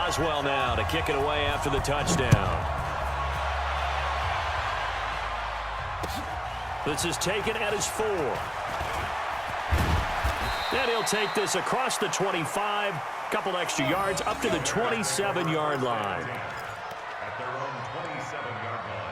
does well now to kick it away after the touchdown. This is taken at his 4. And he'll take this across the 25, couple extra yards up to the 27-yard line. At their own 27-yard line.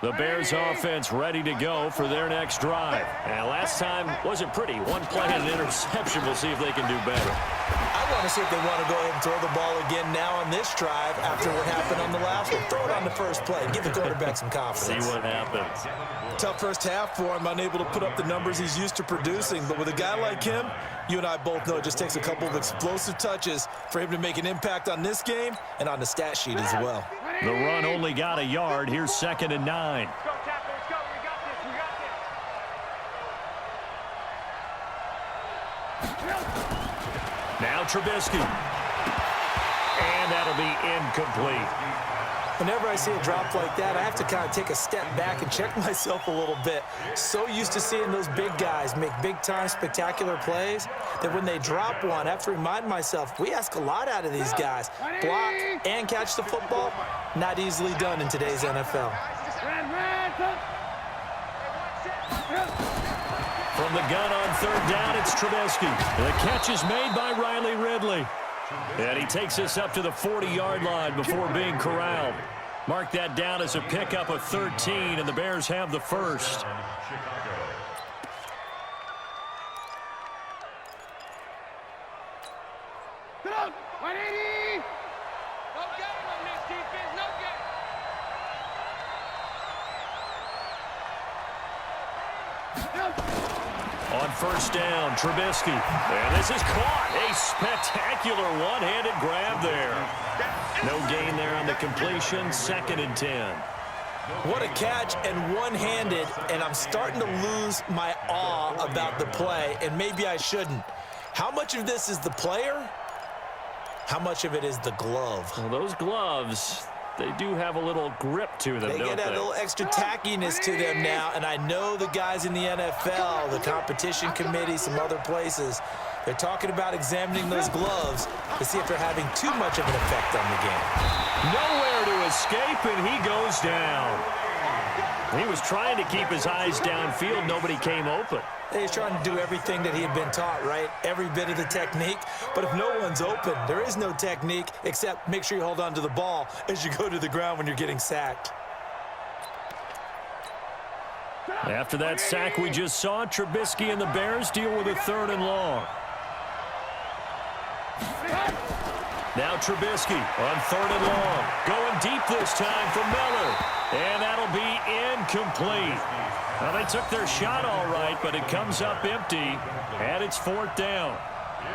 The Bears offense ready to go for their next drive. And last time wasn't pretty. One play and an interception. We'll see if they can do better. I want to see if they want to go ahead and throw the ball again now on this drive after what happened on the last one. Throw it on the first play. Give the quarterback some confidence. See what happens. Tough first half for him, unable to put up the numbers he's used to producing. But with a guy like him, you and I both know it just takes a couple of explosive touches for him to make an impact on this game and on the stat sheet as well. The run only got a yard. Here's 2nd and 9. Let's go, Tapper. Let's go. We got this. We got this. Now Trubisky. And that'll be incomplete. Whenever I see a drop like that, I have to kind of take a step back and check myself a little bit. So used to seeing those big guys make big-time spectacular plays that when they drop one, I have to remind myself, we ask a lot out of these guys. Block and catch the football, not easily done in today's NFL. From the gun on 3rd down, it's Trubisky. The catch is made by Riley Ridley. And he takes us up to the 40-yard line before being corralled. Mark that down as a pickup of 13, and the Bears have the first. Get out! 180! No game on this defense. No game. On 1st down, Trubisky. And this is caught. A spectacular one-handed grab there. No gain there on the completion. 2nd and 10. What a catch and one-handed, and I'm starting to lose my awe about the play, and maybe I shouldn't. How much of this is the player? How much of it is the glove? Well, those gloves, they do have a little grip to them, They don't get that little extra tackiness to them now, and I know the guys in the NFL, the competition committee, some other places, they're talking about examining those gloves to see if they're having too much of an effect on the game. Nowhere to escape, and he goes down. He was trying to keep his eyes downfield. Nobody came open. He's trying to do everything that he had been taught, right? Every bit of the technique. But if no one's open, there is no technique except make sure you hold on to the ball as you go to the ground when you're getting sacked. After that sack we just saw, Trubisky and the Bears deal with a 3rd and long. Now Trubisky on 3rd and long. Going deep this time for Miller. And that'll be incomplete. Well, they took their shot all right, but it comes up empty. And it's 4th down.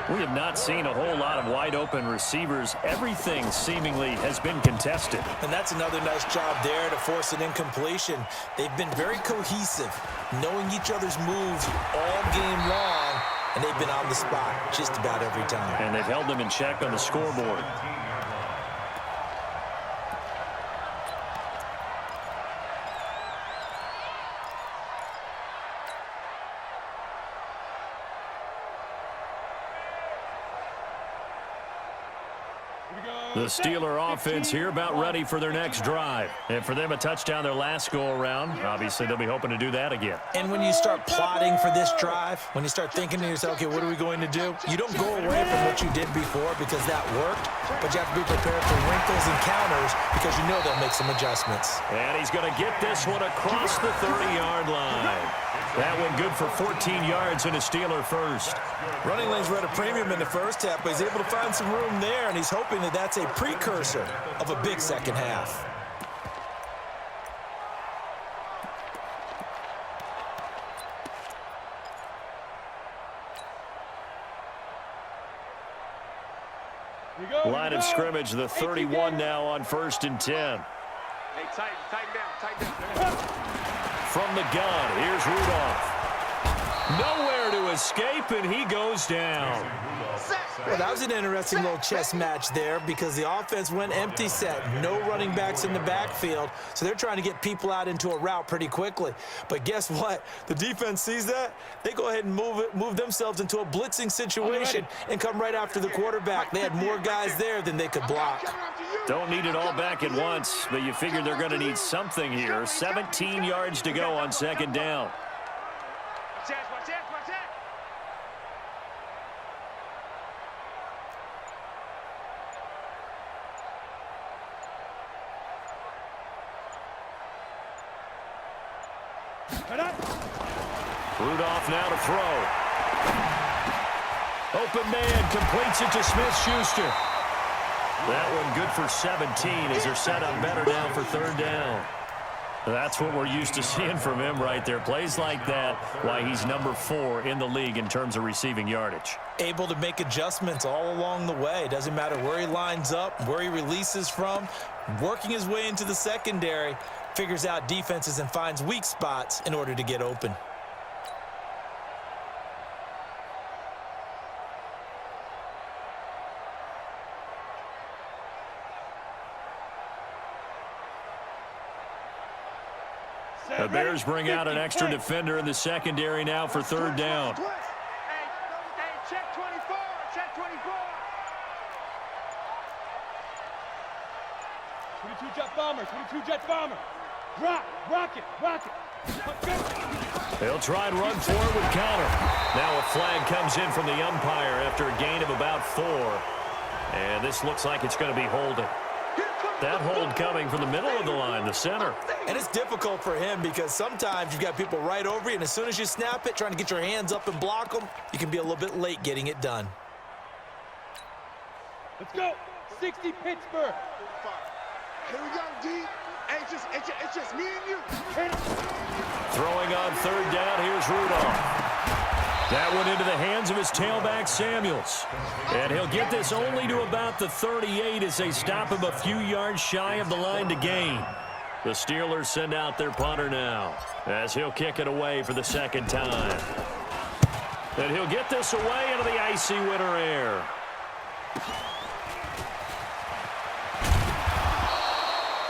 We have not seen a whole lot of wide-open receivers. Everything seemingly has been contested. And that's another nice job there to force an incompletion. They've been very cohesive, knowing each other's moves all game long, and they've been on the spot just about every time. And they've held them in check on the scoreboard. The Steeler offense here about ready for their next drive. And for them, a touchdown their last go-around. Obviously, they'll be hoping to do that again. And when you start plotting for this drive, when you start thinking to yourself, okay, what are we going to do? You don't go away from what you did before because that worked, but you have to be prepared for wrinkles and counters because you know they'll make some adjustments. And he's going to get this one across the 30-yard line. That one good for 14 yards and a Steeler first. Running lanes were at a premium in the first half, but he's able to find some room there, and he's hoping that that's a precursor of a big second half. Line of scrimmage, the 31 now on 1st and 10. Hey, tighten down. From the gun, here's Rudolph. Nowhere to escape, and he goes down. Well, that was an interesting little chess match there because the offense went empty set. No running backs in the backfield, so they're trying to get people out into a route pretty quickly. But guess what? The defense sees that. They go ahead and move themselves into a blitzing situation and come right after the quarterback. They had more guys there than they could block. Don't need it all back at once, but you figure they're going to need something here. 17 yards to go on second down. Rudolph now to throw. Open man completes it to Smith-Schuster. That one good for 17 as they're set up better now for third down. That's what we're used to seeing from him right there. Plays like that, why he's number 4 in the league in terms of receiving yardage. Able to make adjustments all along the way. Doesn't matter where he lines up, where he releases from. Working his way into the secondary, figures out defenses and finds weak spots in order to get open. The Bears bring out an extra defender in the secondary now for third down. Hey, check 24, check 24. 22-jet bomber. Rock it. They'll try and run forward with counter. Now a flag comes in from the umpire after a gain of about 4. And this looks like it's going to be holding. That hold coming from the middle of the line, the center. And it's difficult for him because sometimes you've got people right over you, and as soon as you snap it, trying to get your hands up and block them, you can be a little bit late getting it done. Let's go. 60 Pittsburgh. Here we go, D. Hey, it's just me and you. Throwing on third down, here's Rudolph. That went into the hands of his tailback, Samuels. And he'll get this only to about the 38 as they stop him a few yards shy of the line to gain. The Steelers send out their punter now as he'll kick it away for the second time. And he'll get this away into the icy winter air.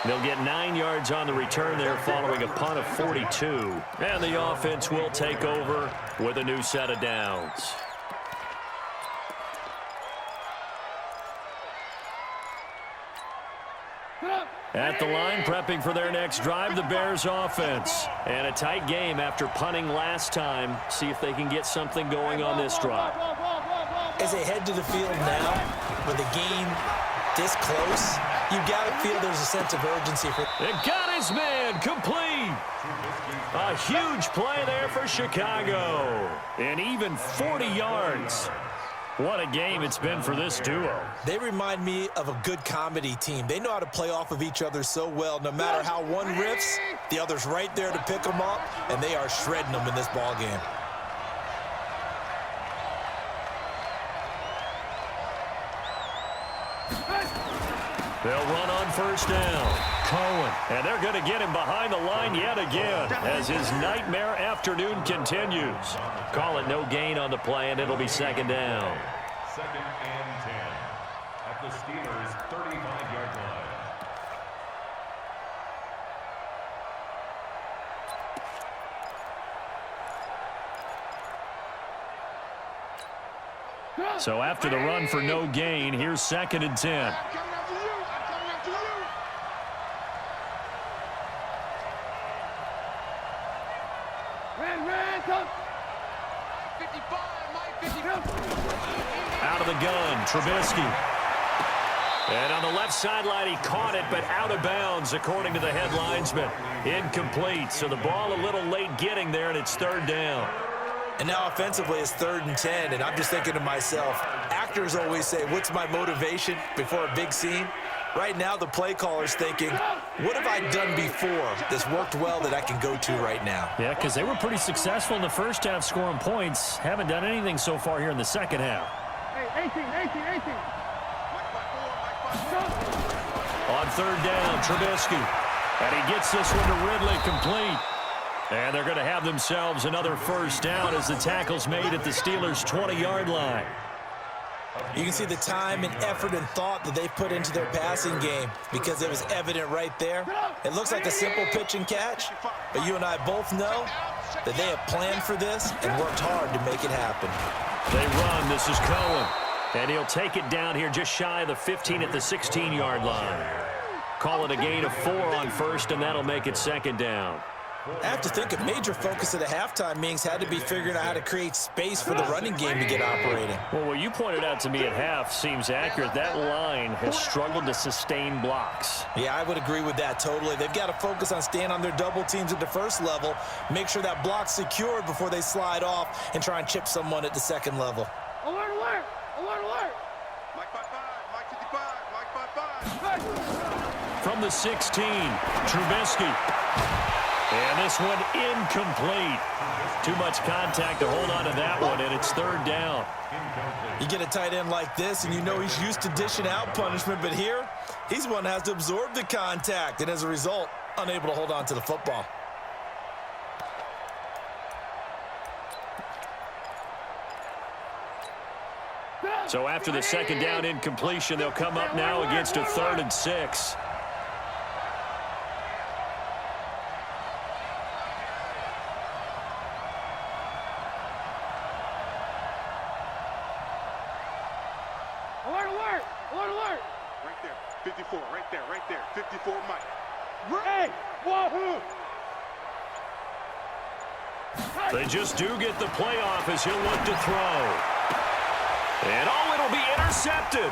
They'll get 9 yards on the return there following a punt of 42. And the offense will take over with a new set of downs. At the line, prepping for their next drive, the Bears offense. And a tight game after punting last time. See if they can get something going on this drive. As they head to the field now, with the game this close, you got to feel there's a sense of urgency. It got his man complete. A huge play there for Chicago. And even 40 yards. What a game it's been for this duo. They remind me of a good comedy team. They know how to play off of each other so well. No matter how one riffs, the other's right there to pick them up, and they are shredding them in this ball game. They'll run on first down. Cohen. And they're going to get him behind the line yet again as his nightmare afternoon continues. Call it no gain on the play, and it'll be second down. 2nd and 10 at the Steelers' 35-yard line. So after the run for no gain, here's 2nd and 10. Out of the gun, Trubisky. And on the left sideline, he caught it, but out of bounds, according to the head linesman. Incomplete, so the ball a little late getting there, and it's third down. And now offensively it's 3rd and 10, and I'm just thinking to myself, actors always say, what's my motivation before a big scene? Right now the play caller's thinking, what have I done before that's worked well that I can go to right now? Yeah, because they were pretty successful in the first half scoring points. Haven't done anything so far here in the second half. Hey, 18. On third down, Trubisky. And he gets this one to Ridley complete. And they're going to have themselves another first down as the tackle's made at the Steelers' 20-yard line. You can see the time and effort and thought that they put into their passing game because it was evident right there. It looks like a simple pitch and catch, but you and I both know that they have planned for this and worked hard to make it happen. They run. This is Cohen. And he'll take it down here just shy of the 15 at the 16-yard line. Call it a gain of 4 on first, and that'll make it second down. I have to think a major focus at a halftime meetings had to be figuring out how to create space for the running game to get operating. Well, what you pointed out to me at half seems accurate. That line has struggled to sustain blocks. Yeah, I would agree with that totally. They've got to focus on staying on their double teams at the first level, make sure that block's secured before they slide off and try and chip someone at the second level. Alert, alert! Alert, alert! Mike 5-5, Mike 55, Mike 5-5. From the 16, Trubisky. And this one incomplete. Too much contact to hold on to that one, and it's third down. You get a tight end like this, and you know he's used to dishing out punishment, but here, he's the one that has to absorb the contact, and as a result, unable to hold on to the football. So after the second down incompletion, they'll come up now against a 3rd and 6. Alert, alert! Alert, alert! Right there, 54, right there, 54, Mike. Hey! Wahoo! They just do get the playoff as he'll look to throw. And oh, it'll be intercepted.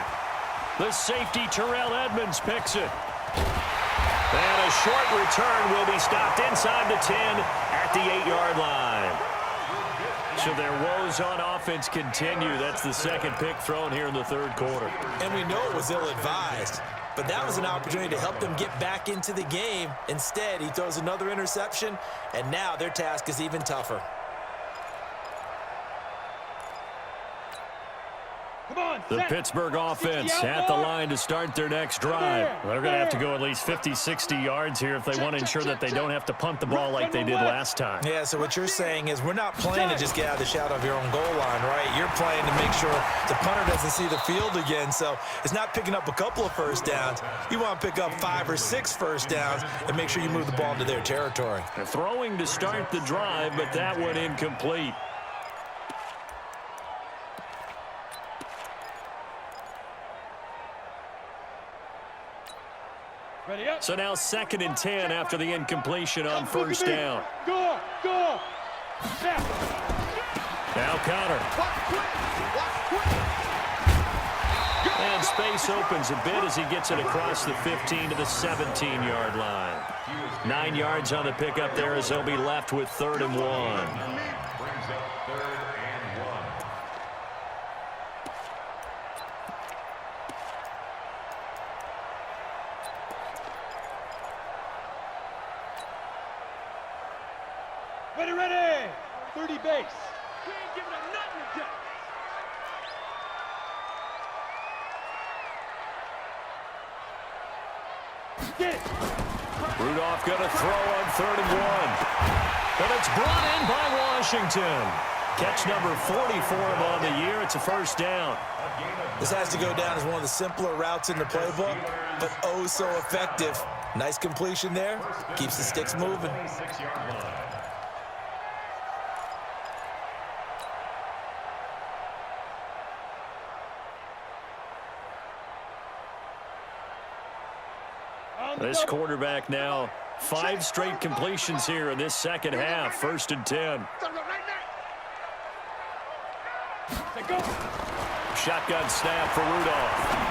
The safety, Terrell Edmonds, picks it. And a short return will be stopped inside the 10 at the 8-yard line. So their woes on offense continue. That's the second pick thrown here in the third quarter. And we know it was ill-advised, but that was an opportunity to help them get back into the game. Instead, he throws another interception, and now their task is even tougher. The Pittsburgh offense at the line to start their next drive. They're going to have to go at least 50, 60 yards here if they want to ensure that they don't have to punt the ball like they did last time. Yeah, so what you're saying is we're not playing to just get out of the shadow of your own goal line, right? You're playing to make sure the punter doesn't see the field again. So it's not picking up a couple of first downs. You want to pick up 5 or 6 first downs and make sure you move the ball into their territory. They're throwing to start the drive, but that one incomplete. Ready up. So now 2nd and 10 after the incompletion on first down. Go, go. Snap. Now Connor. And space opens a bit as he gets it across the 15 to the 17-yard line. 9 yards on the pickup there as they'll be left with 3rd and 1. Brings up 3rd and 1. Ready, ready. 30 base. We ain't giving up nothing today. Get it. Rudolph going to throw on 3rd and 1. But it's brought in by Washington. Catch number 40 for him on the year. It's a first down. This has to go down as one of the simpler routes in the playbook, but oh so effective. Nice completion there. Keeps the sticks moving. 6-yard line. This quarterback now 5 straight completions here in this second half. 1st and 10. Shotgun snap for Rudolph.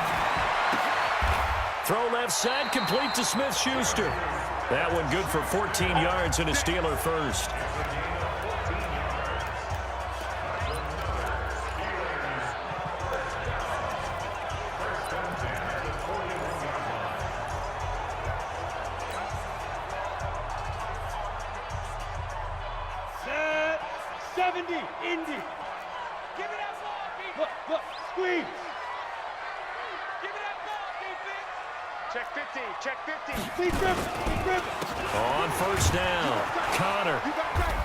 Throw left side, complete to Smith-Schuster. That one good for 14 yards and a Steeler first. Set. 70. Indy. Give me that ball, defense. Look, squeeze. Give me that ball, defense. Check 50, check 50. Please grip it. On first down, Connor.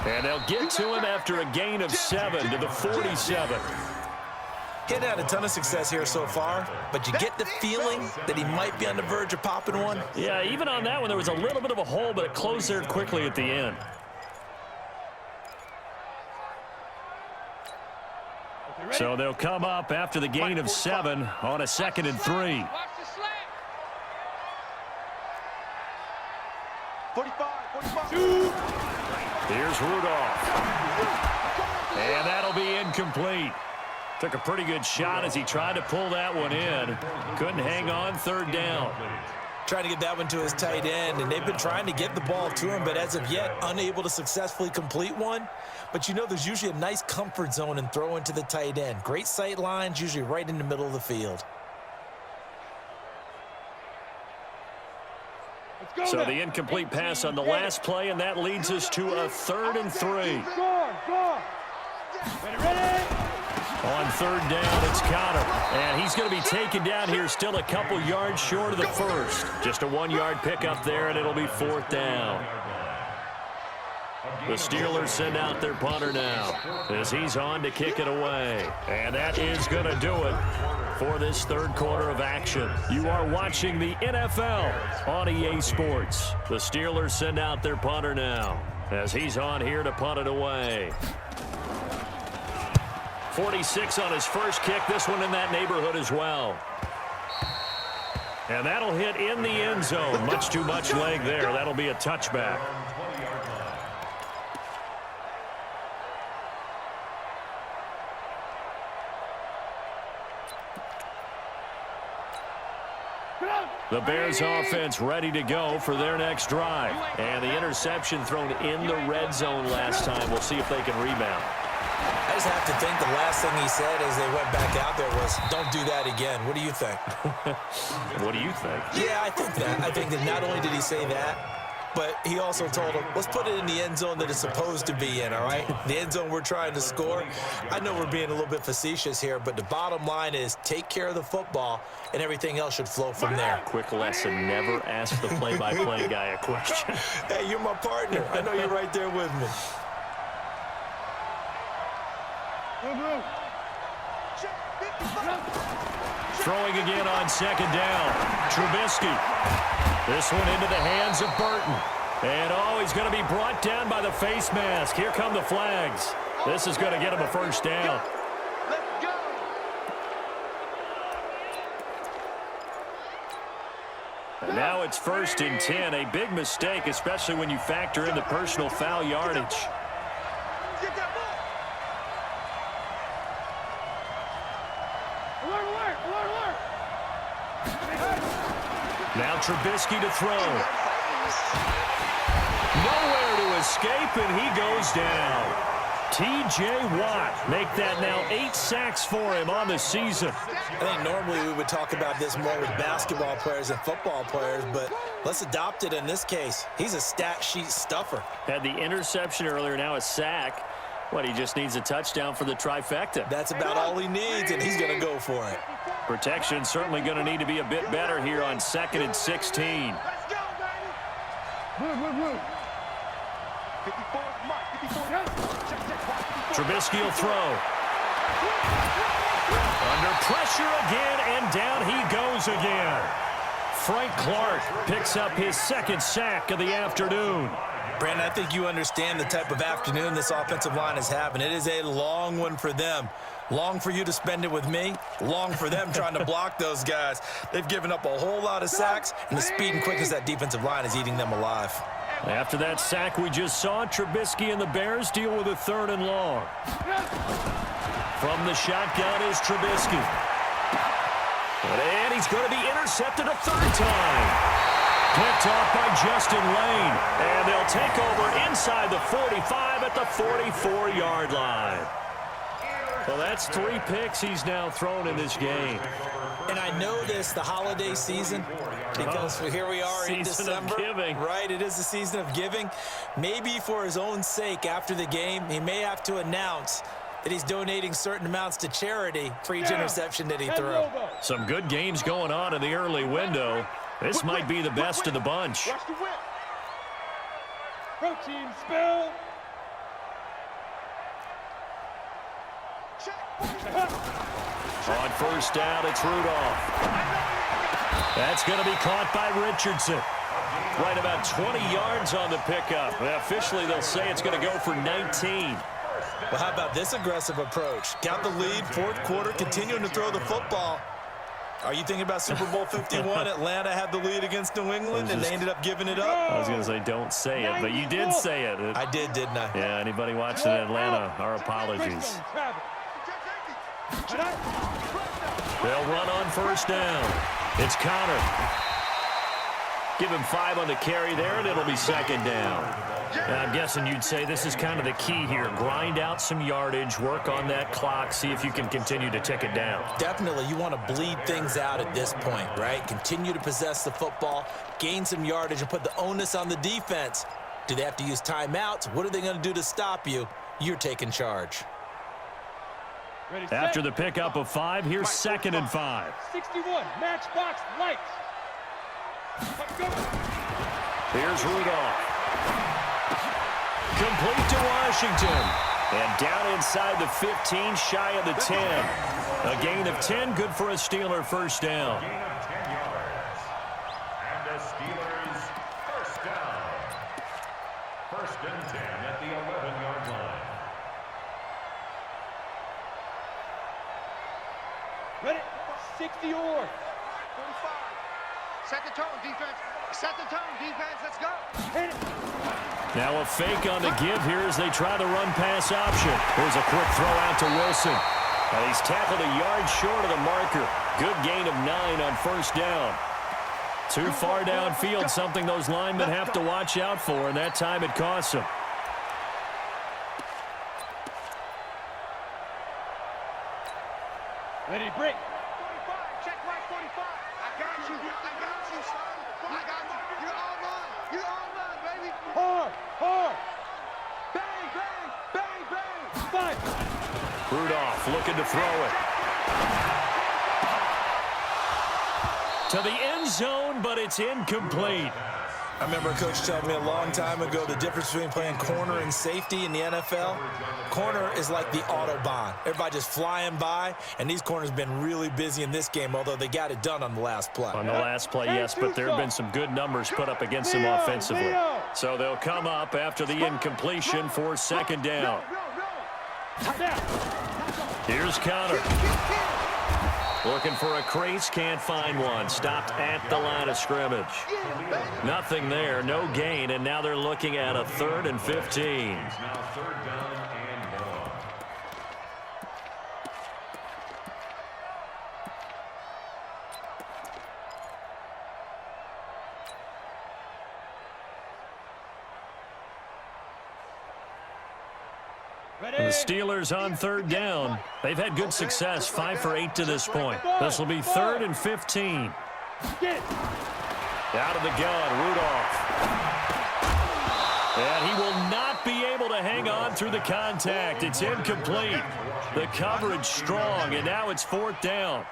And they'll get to him after a gain of 7 to the 47. He's had a ton of success here so far, but you get the feeling that he might be on the verge of popping one. Yeah, even on that one, there was a little bit of a hole, but it closed there quickly at the end. So they'll come up after the gain of 7 on a 2nd and 3. 45. Here's Rudolph. And that'll be incomplete. Took a pretty good shot as he tried to pull that one in. Couldn't hang on, 3rd down. Trying to get that one to his tight end, and they've been trying to get the ball to him, but as of yet, unable to successfully complete one. But you know, there's usually a nice comfort zone in throwing to the tight end. Great sight lines, usually right in the middle of the field. So the incomplete pass on the last play, and that leads us to a 3rd and 3. Score. Ready. On 3rd down, it's Connor. And he's going to be taken down here, still a couple yards short of the first. Just a 1-yard pickup there, and it'll be 4th down. The Steelers send out their punter now as he's on to kick it away. And that is going to do it for this 3rd quarter of action. You are watching the NFL on EA Sports. The Steelers send out their punter now as he's on here to punt it away. 46 on his first kick. This one in that neighborhood as well. And that'll hit in the end zone. Much too much leg there. That'll be a touchback. The Bears offense ready to go for their next drive. And the interception thrown in the red zone last time. We'll see if they can rebound. I just have to think the last thing he said as they went back out there was, don't do that again. What do you think? What do you think? Yeah, I think that. I think that not only did he say that, but he also told him, let's put it in the end zone that it's supposed to be in, all right? The end zone we're trying to score. I know we're being a little bit facetious here, but the bottom line is take care of the football, and everything else should flow from there. Quick lesson, never ask the play-by-play guy a question. Hey, you're my partner. I know you're right there with me. Throwing again on 2nd down. Trubisky. This one into the hands of Burton. And he's going to be brought down by the face mask. Here come the flags. This is going to get him a 1st down. Let's go. And now it's 1st and 10. A big mistake, especially when you factor in the personal foul yardage. Get that ball. Alert. Now Trubisky to throw. Nowhere to escape, and he goes down. T.J. Watt make that now 8 sacks for him on the season. I think normally we would talk about this more with basketball players and football players, but let's adopt it in this case. He's a stat sheet stuffer. Had the interception earlier, now a sack. He just needs a touchdown for the trifecta. That's about all he needs, and he's going to go for it. Protection certainly going to need to be a bit better here on 2nd and 16. Let's go, baby. Move. 54, Mark, 54. Trubisky will throw. Under pressure again, and down he goes again. Frank Clark picks up his 2nd sack of the afternoon. Brandon, I think you understand the type of afternoon this offensive line is having. It is a long one for them. Long for you to spend it with me. Long for them trying to block those guys. They've given up a whole lot of sacks, and the speed and quickness of that defensive line is eating them alive. After that sack we just saw, Trubisky and the Bears deal with a 3rd and long. From the shotgun is Trubisky. And he's going to be intercepted a 3rd time. Picked off by Justin Lane. And they'll take over inside the 45 at the 44-yard line. Well, that's 3 picks he's now thrown in this game. And I know this, the holiday season, because here we are in December. Season of giving. Right, it is the season of giving. Maybe for his own sake after the game, he may have to announce that he's donating certain amounts to charity for each interception that he threw. Some good games going on in the early window. This might be the best of the bunch. Watch the whip. Protein spill. On first down, it's Rudolph. That's going to be caught by Richardson. Right about 20 yards on the pickup. Officially, they'll say it's going to go for 19. Well, how about this aggressive approach? Got the lead, fourth quarter, continuing to throw the football. Are you thinking about Super Bowl 51? Atlanta had the lead against New England, and they ended up giving it up? I was going to say, don't say it, but you did say it. I did, didn't I? Yeah, anybody watching Atlanta, our apologies. They'll run on first down. It's Connor. Give him 5 on the carry there, and it'll be second down. Now, I'm guessing you'd say this is kind of the key here. Grind out some yardage, work on that clock, see if you can continue to tick it down. Definitely, you want to bleed things out at this point, right? Continue to possess the football, gain some yardage, and put the onus on the defense. Do they have to use timeouts? What are they going to do to stop you? You're taking charge. After the pickup of 5, here's second and 5. 61, matchbox lights. Here's Rudolph. Complete to Washington. And down inside the 15, shy of the 10. A gain of 10, good for a Steeler first down. Gain of 10 yards. And the Steelers first down. First and 10 at the 11-yard line. Ready? 60 or 45. Set the tone, defense. Set the tone, defense. Let's go. hit it. Now a fake on the give here as they try the run-pass option. Here's a quick throw out to Wilson. He's tackled a yard short of the marker. Good gain of 9 on first down. Too far downfield, something those linemen have to watch out for, and that time it costs them. Ready, break. 45. Check right, 45. I got you. I got you, son. I got you. You're all mine. You're all mine, baby. Hard, hard. Bang, bang, bang, bang. 5. Rudolph looking to throw it. To the end zone, but it's incomplete. I remember a coach telling me a long time ago the difference between playing corner and safety in the NFL. Corner is like the Autobahn. Everybody just flying by, and these corners have been really busy in this game, although they got it done on the last play. On the last play, yes, but there have been some good numbers put up against them offensively. So they'll come up after the incompletion for second down. Here's Connor. Looking for a crease, can't find one. Stopped at the line of scrimmage. Nothing there, no gain, and now they're looking at a 3rd and 15. Now third down and more. The Steelers on third down. They've had good success, 5 for 8 to this point. This will be 3rd and 15. Out of the gun, Rudolph. And he will not be able to hang on through the contact. It's incomplete. The coverage strong, and now it's 4th down.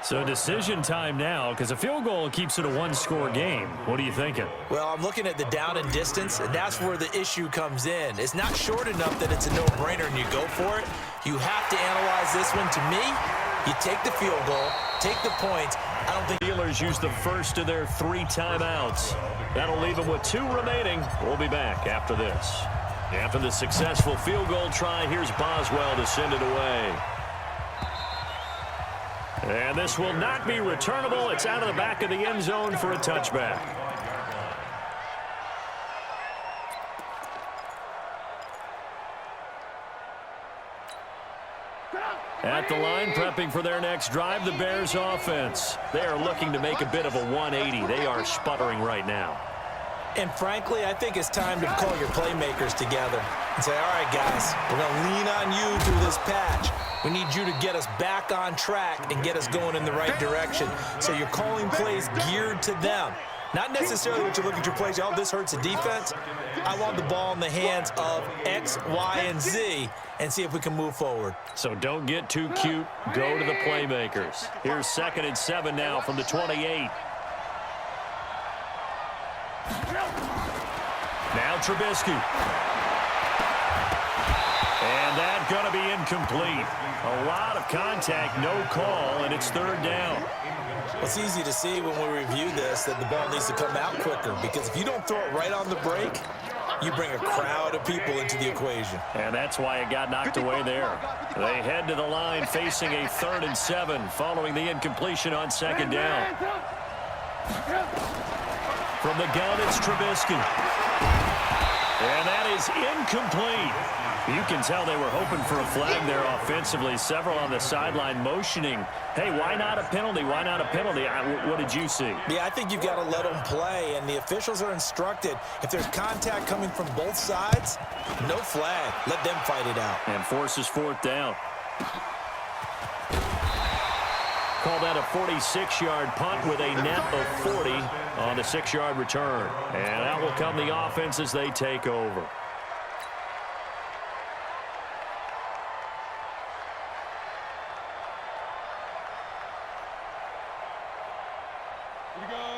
So decision time now, because a field goal keeps it a one-score game. What are you thinking? Well, I'm looking at the down and distance, and that's where the issue comes in. It's not short enough that it's a no-brainer and you go for it. You have to analyze this one. To me, you take the field goal, take the points. I don't think Steelers use the first of their 3 timeouts. That'll leave them with 2 remaining. We'll be back after this. After the successful field goal try, here's Boswell to send it away. And this will not be returnable. It's out of the back of the end zone for a touchback. At the line, prepping for their next drive, the Bears offense. They are looking to make a bit of a 180. They are sputtering right now. And frankly, I think it's time to call your playmakers together and say, all right, guys, we're going to lean on you through this patch. We need you to get us back on track and get us going in the right direction. So you're calling plays geared to them. Not necessarily what you look at your plays, oh, this hurts the defense. I want the ball in the hands of X, Y, and Z and see if we can move forward. So don't get too cute. Go to the playmakers. Here's 2nd and 7 now from the 28. Trubisky. And that's going to be incomplete. A lot of contact, no call, and it's third down. Well, it's easy to see when we review this that the ball needs to come out quicker, because if you don't throw it right on the break, you bring a crowd of people into the equation. And that's why it got knocked away there. They head to the line facing a 3rd and 7 following the incompletion on second down. From the gun, it's Trubisky. And that is incomplete. You can tell they were hoping for a flag there offensively. Several on the sideline motioning, hey, why not a penalty? Why not a penalty? What did you see? Yeah, I think you've got to let them play, and the officials are instructed, if there's contact coming from both sides, no flag. Let them fight it out. And forces 4th down. Call that a 46-yard punt with a net of 40 on the 6-yard return. And out will come the offense as they take over.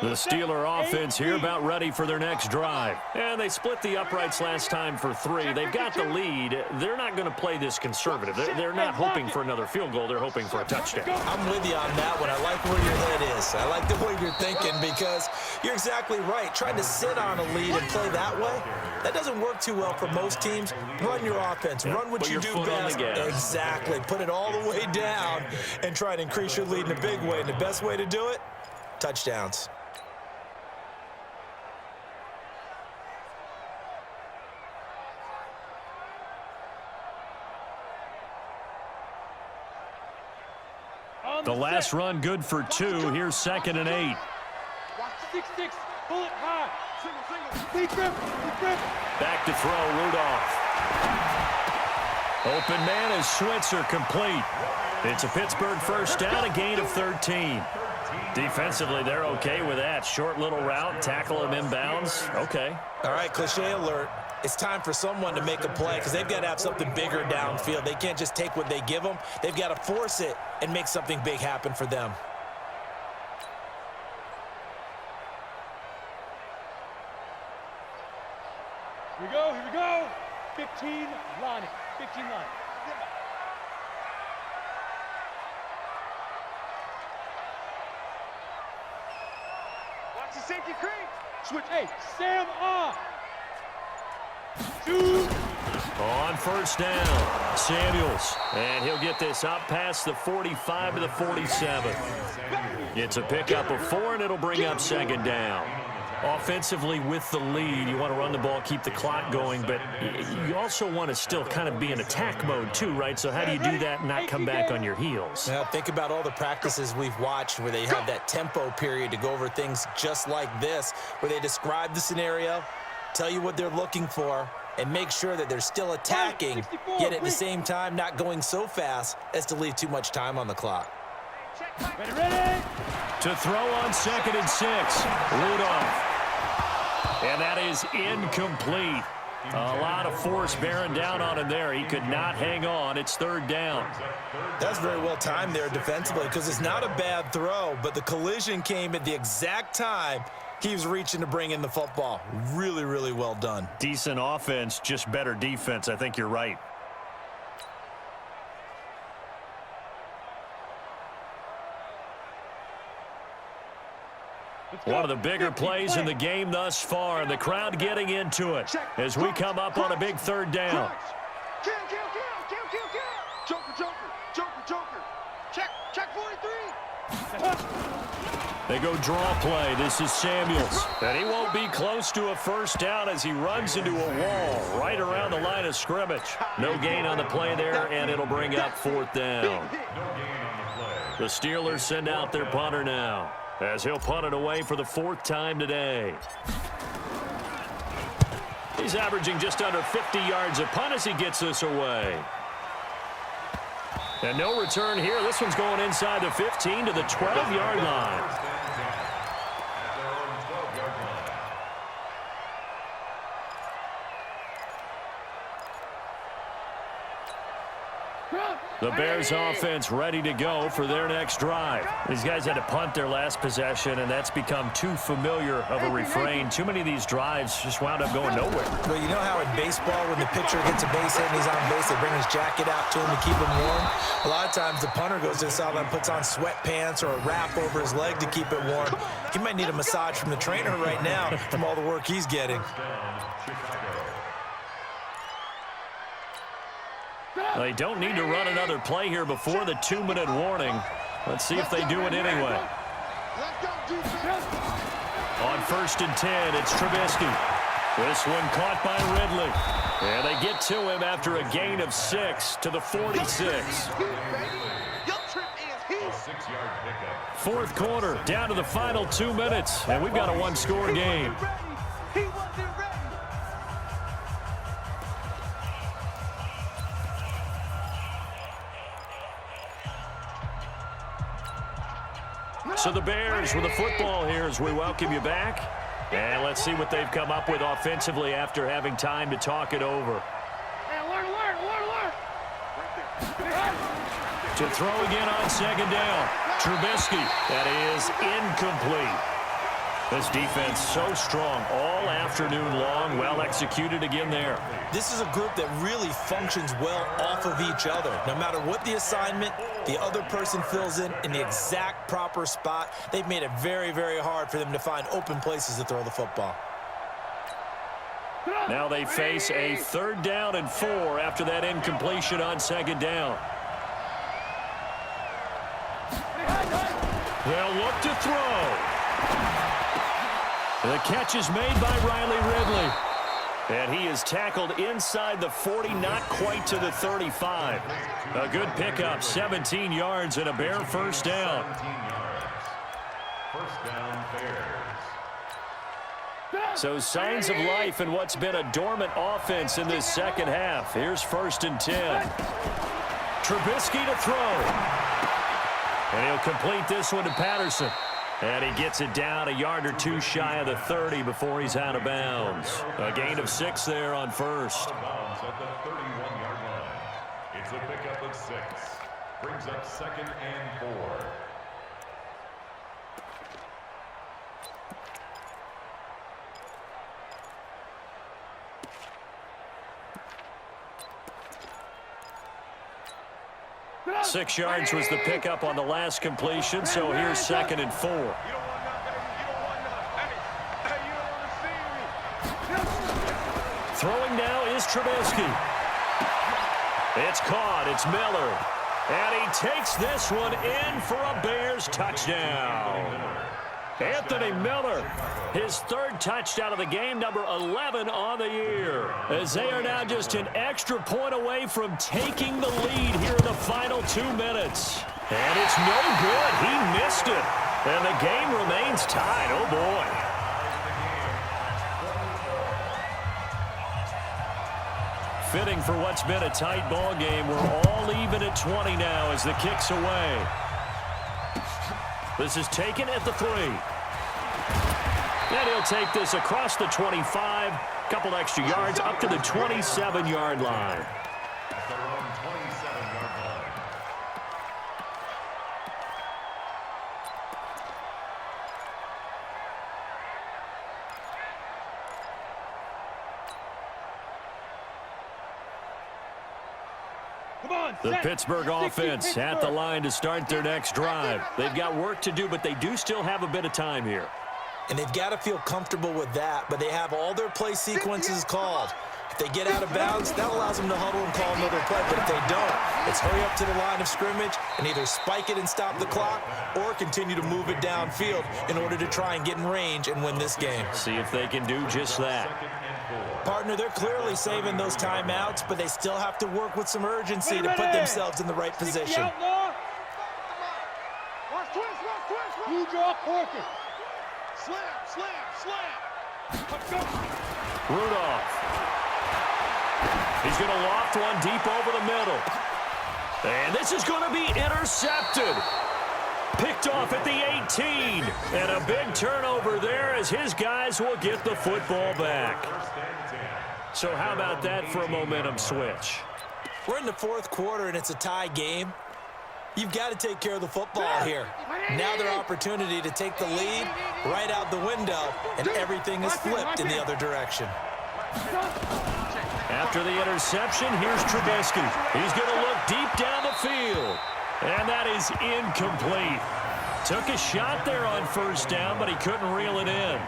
The Steeler offense here about ready for their next drive. And they split the uprights last time for 3. They've got the lead. They're not going to play this conservative. They're not hoping for another field goal. They're hoping for a touchdown. I'm with you on that one. I like where your head is. I like the way you're thinking, because you're exactly right. Trying to sit on a lead and play that way, that doesn't work too well for most teams. Run your offense. Run what you do best. Exactly. Put it all the way down and try to increase your lead in a big way. And the best way to do it, touchdowns. The last run good for 2. Here's 2nd and 8. Watch 6-6. Pull it high. Single. Deep grip. Back to throw, Rudolph. Open man is Switzer, complete. It's a Pittsburgh first down, a gain of 13. Defensively, they're okay with that. Short little route, tackle him inbounds. Okay. All right, cliche alert. It's time for someone to make a play, because they've got to have something bigger downfield. They can't just take what they give them. They've got to force it and make something big happen for them. Here we go. 15 lining. 15 lining. Watch the safety creep. Switch. Hey, Sam on. Shoot. On first down, Samuels. And he'll get this up past the 45 to the 47. It's a pickup of 4, and it'll bring up 2nd down. Offensively with the lead, you want to run the ball, keep the clock going, but you also want to still kind of be in attack mode too, right? So how do you do that and not come back on your heels? Now, think about all the practices we've watched where they have that tempo period to go over things just like this, where they describe the scenario, tell you what they're looking for, and make sure that they're still attacking, yet at the same time not going so fast as to leave too much time on the clock. Ready. To throw on 2nd and 6, Rudolph. And that is incomplete. A lot of force bearing down on him there. He could not hang on. It's 3rd down. That's very well timed there defensively, because it's not a bad throw, but the collision came at the exact time he was reaching to bring in the football. Really, really well done. Decent offense, just better defense. I think you're right. One of the bigger plays in the game thus far, and the crowd getting into it as we come up on a big 3rd down. Kill. Joker. Check 43. They go draw play. This is Samuels. And he won't be close to a first down as he runs into a wall right around the line of scrimmage. No gain on the play there, and it'll bring up 4th down. The Steelers send out their punter now, as he'll punt it away for the 4th time today. He's averaging just under 50 yards a punt as he gets this away. And no return here. This one's going inside the 15 to the 12-yard line. The Bears offense ready to go for their next drive. These guys had to punt their last possession, and that's become too familiar of a refrain. Too many of these drives just wound up going nowhere. Well, you know how in baseball, when the pitcher gets a base hit and he's on base, they bring his jacket out to him to keep him warm? A lot of times the punter goes to the sideline, puts on sweatpants or a wrap over his leg to keep it warm. He might need a massage from the trainer right now from all the work he's getting. They don't need to run another play here before the 2-minute warning. Let's see if they do it anyway. On 1st and 10, it's Trubisky. This one caught by Ridley. And they get to him after a gain of 6 to the 46. Fourth quarter, down to the final 2 minutes, and we've got a 1-score game. So the Bears with the football here as we welcome you back. And let's see what they've come up with offensively after having time to talk it over. To throw again on 2nd down. Trubisky, that is incomplete. This defense so strong all afternoon long. Well executed again there. This is a group that really functions well off of each other. No matter what the assignment, the other person fills in the exact proper spot. They've made it very, very hard for them to find open places to throw the football. Now they face a 3rd down and 4 after that incompletion on 2nd down. They'll look to throw. The catch is made by Riley Ridley. And he is tackled inside the 40, not quite to the 35. A good pickup, 17 yards and a Bear 1st down. First down, Bears. So signs of life in what's been a dormant offense in this 2nd half. Here's 1st and 10. Trubisky to throw. And he'll complete this one to Patterson. And he gets it down a yard or 2 shy of the 30 before he's out of bounds. A gain of 6 there on 1st. Out of bounds at the 31-yard line. It's a pickup of 6. Brings up 2nd and 4. Six yards was the pickup on the last completion, so here's 2nd and 4. Throwing now is Trubisky. It's caught. It's Miller. And he takes this one in for a Bears touchdown. Anthony Miller, his 3rd touchdown of the game, number 11 on the year. As they are now just an extra point away from taking the lead here in the final 2 minutes. And it's no good. He missed it. And the game remains tied. Oh, boy. Fitting for what's been a tight ball game. We're all even at 20 now as the kick's away. This is taken at the 3. And he'll take this across the 25. Couple extra yards up to the 27-yard line. At their own 27-yard line. The Pittsburgh offense at the line to start their next drive. They've got work to do, but they do still have a bit of time here. And they've got to feel comfortable with that, but they have all their play sequences called. If they get out of bounds, that allows them to huddle and call another play. But if they don't, it's hurry up to the line of scrimmage and either spike it and stop the clock or continue to move it downfield in order to try and get in range and win this game. See if they can do just that. Partner, they're clearly saving those timeouts, but they still have to work with some urgency to put themselves in the right position. You draw corker. Slam. Rudolph. He's going to loft one deep over the middle. And this is going to be intercepted. Picked off at the 18. And a big turnover there as his guys will get the football back. So how about that for a momentum switch? We're in the fourth quarter, and it's a tie game. You've got to take care of the football here. Now their opportunity to take the lead right out the window, and everything is flipped in the other direction. After the interception, here's Trubisky. He's going to look deep down the field, and that is incomplete. Took a shot there on first down, but he couldn't reel it in.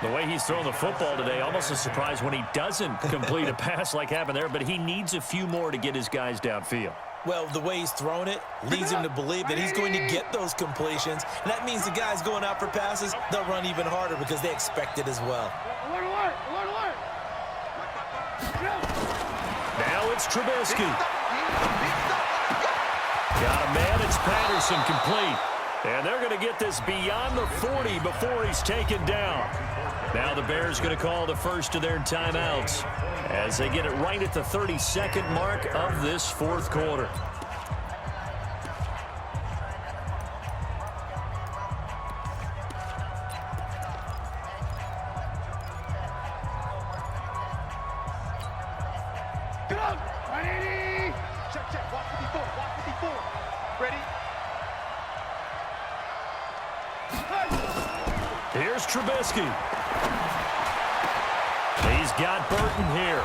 The way he's throwing the football today, almost a surprise when he doesn't complete a pass like happened there, but he needs a few more to get his guys downfield. Well, the way he's thrown it leads him to believe that he's going to get those completions. And that means the guys going out for passes, they'll run even harder because they expect it as well. Now it's Trubisky. Got a man, it's Patterson, complete. And they're going to get this beyond the 40 before he's taken down. Now the Bears going to call the first of their timeouts as they get it right at the 32nd mark of this fourth quarter. Check. Walk 54. Ready? Here's Trubisky. He's got Burton here.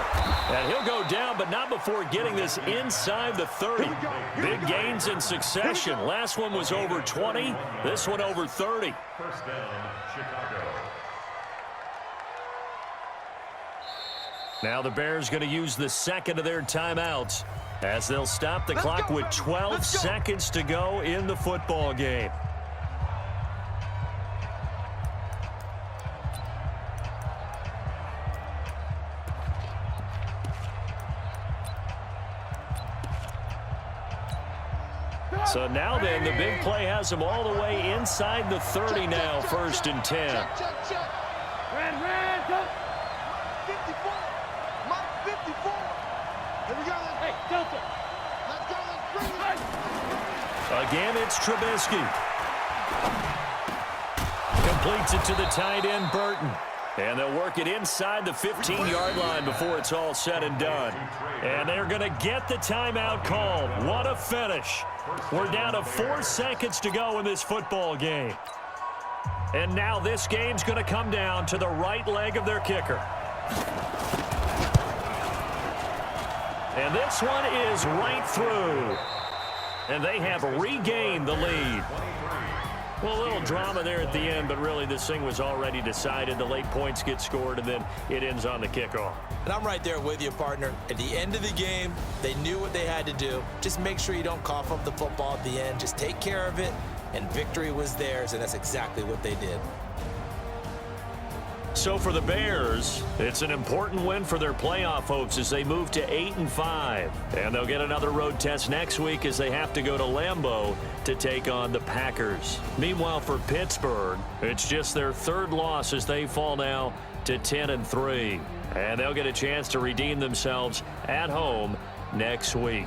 And he'll go down, but not before getting this inside the 30. Big gains in succession. Last one was over 20. This one over 30. First down, Chicago. Now the Bears going to use the second of their timeouts as they'll stop the clock with 12 seconds to go in the football game. So now then, the big play has them all the way inside the 30 now, first and 10. Ran, go. 54. Mike, 54. Here we go. Hey, Delta. Let's go. Let's bring it. Again, it's Trubisky. Completes it to the tight end, Burton. And they'll work it inside the 15-yard line before it's all said and done. And they're going to get the timeout called. What a finish. We're down to 4 seconds to go in this football game. And now this game's going to come down to the right leg of their kicker. And this one is right through. And they have regained the lead. Well, a little drama there at the end, but really this thing was already decided. The late points get scored, and then it ends on the kickoff. And I'm right there with you, partner. At the end of the game, they knew what they had to do. Just make sure you don't cough up the football at the end. Just take care of it, and victory was theirs, and that's exactly what they did. So for the Bears, it's an important win for their playoff hopes as they move to 8-5. And they'll get another road test next week as they have to go to Lambeau to take on the Packers. Meanwhile, for Pittsburgh, it's just their third loss as they fall now to 10-3. And they'll get a chance to redeem themselves at home next week.